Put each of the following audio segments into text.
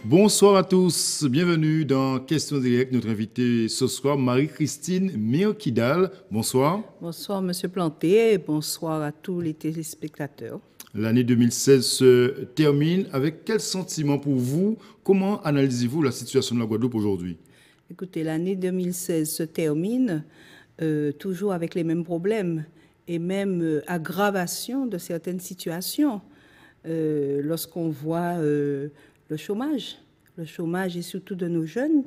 Bonsoir à tous, bienvenue dans Questions directes. Notre invitée ce soir, Marie-Christine Méo-Kidal. Bonsoir. Bonsoir, Monsieur Planté, et bonsoir à tous les téléspectateurs. L'année 2016 se termine. Avec quel sentiment pour vous? Comment analysez-vous la situation de la Guadeloupe aujourd'hui? Écoutez, l'année 2016 se termine toujours avec les mêmes problèmes et même aggravation de certaines situations. Lorsqu'on voit le chômage et surtout de nos jeunes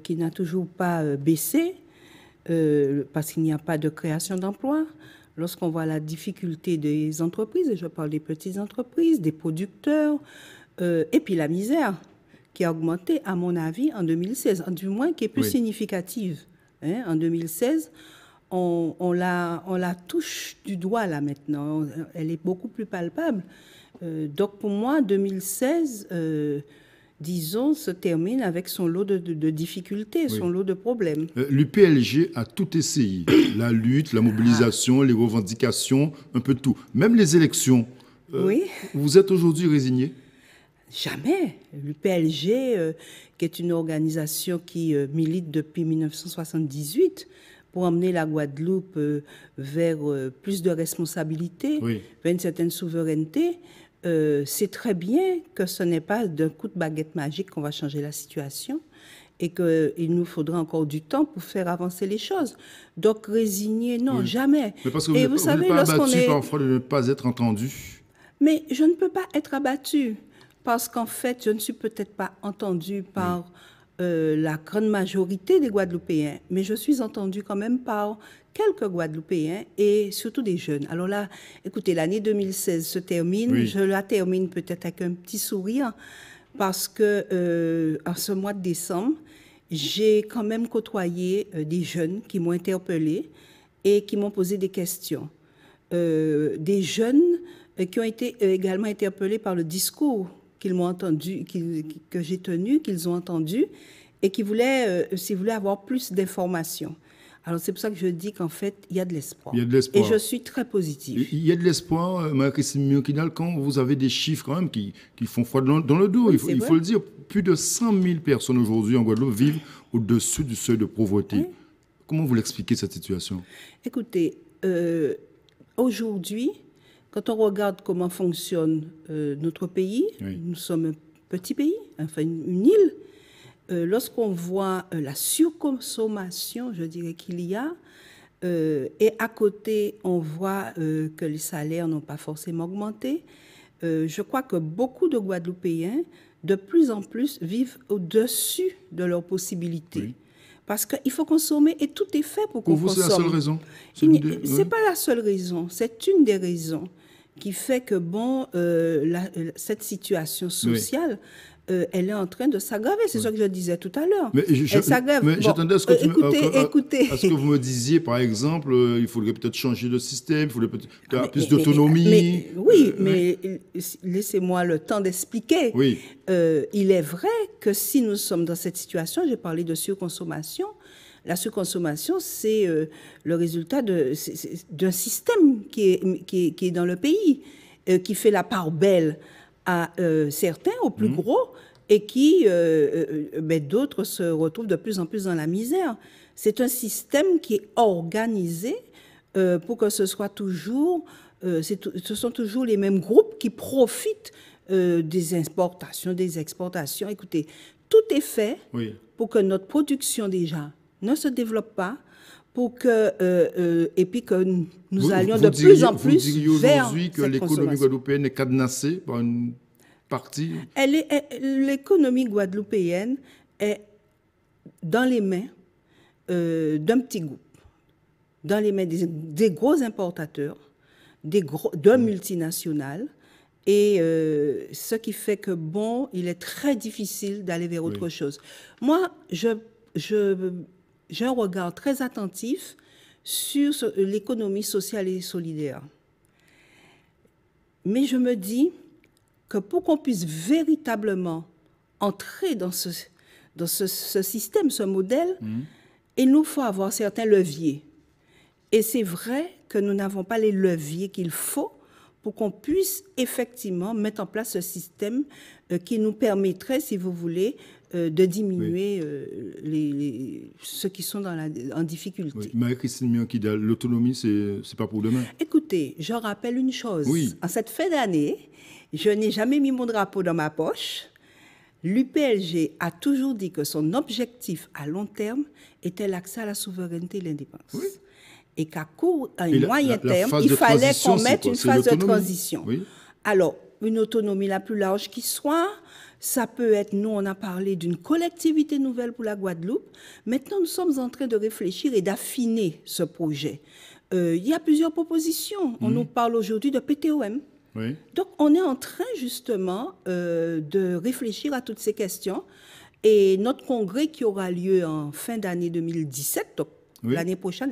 qui n'a toujours pas baissé parce qu'il n'y a pas de création d'emplois. Lorsqu'on voit la difficulté des entreprises, et je parle des petites entreprises, des producteurs, et puis la misère qui a augmenté, à mon avis, en 2016, du moins qui est plus significative. Hein, en 2016, on la touche du doigt là maintenant, elle est beaucoup plus palpable. Donc pour moi, 2016, disons, se termine avec son lot de difficultés, son lot de problèmes. L'UPLG a tout essayé, la lutte, la mobilisation, les revendications, un peu de tout. Même les élections. Vous êtes aujourd'hui résigné? Jamais. L'UPLG, qui est une organisation qui milite depuis 1978 pour emmener la Guadeloupe vers plus de responsabilités, vers une certaine souveraineté, c'est très bien que ce n'est pas d'un coup de baguette magique qu'on va changer la situation et qu'il nous faudra encore du temps pour faire avancer les choses. Donc, résigner, non, jamais. Mais parce que et vous savez, pas abattu parfois de ne pas être entendu. Mais je ne peux pas être abattu parce qu'en fait, je ne suis peut-être pas entendue par la grande majorité des Guadeloupéens, mais je suis entendue quand même par quelques Guadeloupéens et surtout des jeunes. Alors là, écoutez, l'année 2016 se termine, je la termine peut-être avec un petit sourire parce que en ce mois de décembre, j'ai quand même côtoyé des jeunes qui m'ont interpellée et qui m'ont posé des questions. Des jeunes qui ont été également interpellés par le discours qu'ils m'ont entendu, que j'ai tenu, qu'ils ont entendu, et qui voulaient avoir plus d'informations. Alors, c'est pour ça que je dis qu'en fait, il y a de l'espoir. Il y a de l'espoir. Et je suis très positive. Il y a de l'espoir, Marie-Christine Méo-Kidal, quand vous avez des chiffres quand même qui font froid dans le dos. Il faut le dire, plus de 100 000 personnes aujourd'hui en Guadeloupe vivent au-dessus du seuil de pauvreté. Comment vous l'expliquez, cette situation? Écoutez, aujourd'hui, quand on regarde comment fonctionne notre pays, nous sommes un petit pays, enfin une île. Lorsqu'on voit la surconsommation, je dirais qu'il y a, et à côté, on voit que les salaires n'ont pas forcément augmenté, je crois que beaucoup de Guadeloupéens, de plus en plus, vivent au-dessus de leurs possibilités. Parce qu'il faut consommer et tout est fait pour qu'on consomme. Pour vous, c'est la seule raison? Ce n'est pas la seule raison, c'est une des raisons qui fait que, bon, cette situation sociale, elle est en train de s'aggraver. C'est ce que je disais tout à l'heure. Elle s'aggrave. Mais j'attendais à ce que écoutez. À ce que vous me disiez, par exemple, il faudrait peut-être changer de système, il faudrait peut-être plus d'autonomie. Mais laissez-moi le temps d'expliquer. Il est vrai que si nous sommes dans cette situation, j'ai parlé de surconsommation. La surconsommation, c'est le résultat d'un système qui est dans le pays, qui fait la part belle à certains, aux plus gros, et qui, d'autres se retrouvent de plus en plus dans la misère. C'est un système qui est organisé pour que ce soit toujours, ce sont toujours les mêmes groupes qui profitent des importations, des exportations. Écoutez, tout est fait pour que notre production déjà ne se développe pas, pour que, et puis que nous allions de plus en plus vers aujourd'hui que l'économie guadeloupéenne est cadenassée par une partie? L'économie guadeloupéenne est dans les mains d'un petit groupe, dans les mains des gros importateurs, d'un multinational, et ce qui fait que, bon, il est très difficile d'aller vers autre chose. Moi, j'ai un regard très attentif sur l'économie sociale et solidaire. Mais je me dis que pour qu'on puisse véritablement entrer dans ce système, ce modèle, il nous faut avoir certains leviers. Et c'est vrai que nous n'avons pas les leviers qu'il faut pour qu'on puisse effectivement mettre en place ce système qui nous permettrait, si vous voulez, de diminuer ceux qui sont en difficulté. Oui. Marie-Christine Mion-Kidal, l'autonomie, c'est pas pour demain. Écoutez, je rappelle une chose. Oui. En cette fin d'année, je n'ai jamais mis mon drapeau dans ma poche. L'UPLG a toujours dit que son objectif à long terme était l'accès à la souveraineté et l'indépendance. Oui. Et qu'à court et moyen terme, il fallait qu'on mette une phase de transition. Oui. Alors, une autonomie la plus large qui soit, ça peut être, nous on a parlé d'une collectivité nouvelle pour la Guadeloupe. Maintenant, nous sommes en train de réfléchir et d'affiner ce projet. Il y a plusieurs propositions. On nous parle aujourd'hui de PTOM. Oui. Donc, on est en train justement de réfléchir à toutes ces questions. Et notre congrès qui aura lieu en fin d'année 2017, donc l'année prochaine,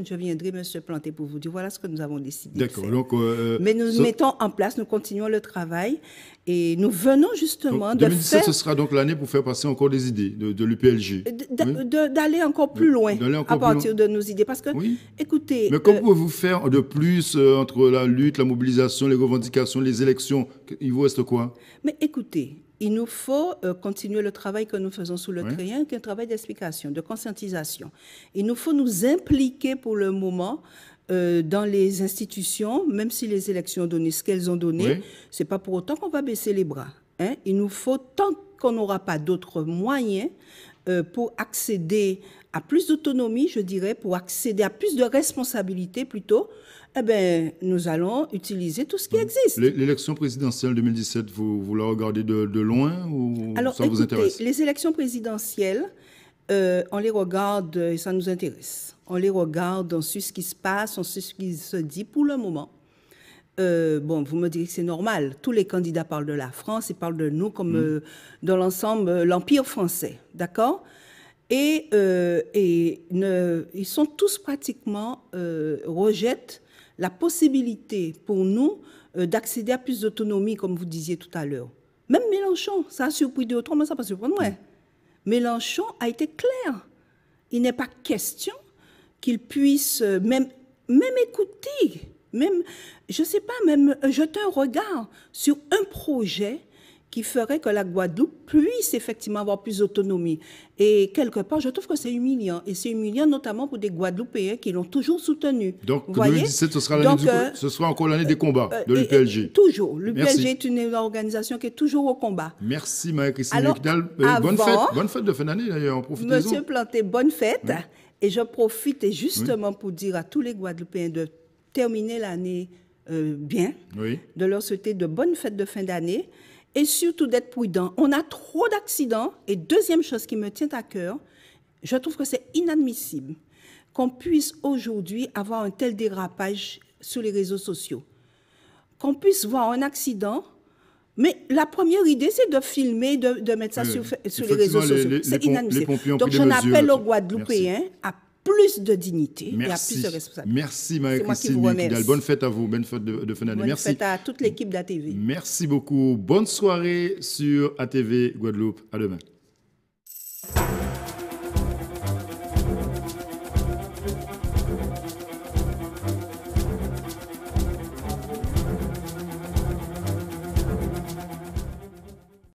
je viendrai, Monsieur Planté, pour vous dire voilà ce que nous avons décidé. D'accord. Donc, mais nous mettons en place, nous continuons le travail et nous venons justement donc, 2017, ce sera donc l'année pour faire passer encore des idées de l'UPLG. D'aller encore plus loin à partir de nos idées. Parce que, écoutez... Mais comment pouvez-vous faire de plus entre la lutte, la mobilisation, les revendications, les élections? Il vous reste quoi? Mais écoutez... Il nous faut continuer le travail que nous faisons sous le Créen, qui est un travail d'explication, de conscientisation. Il nous faut nous impliquer pour le moment dans les institutions, même si les élections ont donné ce qu'elles ont donné, ce n'est pas pour autant qu'on va baisser les bras. Hein? Il nous faut, tant qu'on n'aura pas d'autres moyens pour accéder à plus d'autonomie, je dirais, pour accéder à plus de responsabilités plutôt, eh bien, nous allons utiliser tout ce qui existe. L'élection présidentielle 2017, vous la regardez de loin ou ça vous intéresse? Les élections présidentielles, on les regarde et ça nous intéresse. On les regarde, on suit ce qui se passe, on suit ce qui se dit pour le moment. Bon, vous me direz que c'est normal. Tous les candidats parlent de la France, ils parlent de nous comme dans l'ensemble, l'Empire français, d'accord? Et ils sont tous pratiquement rejettent la possibilité pour nous d'accéder à plus d'autonomie, comme vous disiez tout à l'heure. Même Mélenchon, ça a surpris d'autres, mais ça n'a pas surpris moi. Mélenchon a été clair. Il n'est pas question qu'il puisse même écouter, même, je ne sais pas, même jeter un regard sur un projet qui ferait que la Guadeloupe puisse effectivement avoir plus d'autonomie. Et quelque part, je trouve que c'est humiliant. Et c'est humiliant notamment pour des Guadeloupéens qui l'ont toujours soutenu. Donc, 2017, ce sera encore l'année des combats de l'UPLG. Toujours. L'UPLG est une organisation qui est toujours au combat. Merci, Marie-Christine Mion-Kidal. Bonne fête de fin d'année, d'ailleurs. Profitez-en. Monsieur Planté, bonne fête. Oui. Et je profite justement pour dire à tous les Guadeloupéens de terminer l'année bien, de leur souhaiter de bonnes fêtes de fin d'année. Et surtout d'être prudent. On a trop d'accidents. Et deuxième chose qui me tient à cœur, je trouve que c'est inadmissible qu'on puisse aujourd'hui avoir un tel dérapage sur les réseaux sociaux. Qu'on puisse voir un accident, mais la première idée, c'est de filmer, de mettre ça sur les réseaux sociaux. C'est inadmissible. Donc, j'en appelle aux Guadeloupéens à plus de dignité et à plus de responsabilité. Merci Marie-Christine Mion-Kidal. Bonne fête à vous, bonne fête de fin d'année. Bonne fête à toute l'équipe d'ATV. Merci beaucoup. Bonne soirée sur ATV Guadeloupe. À demain.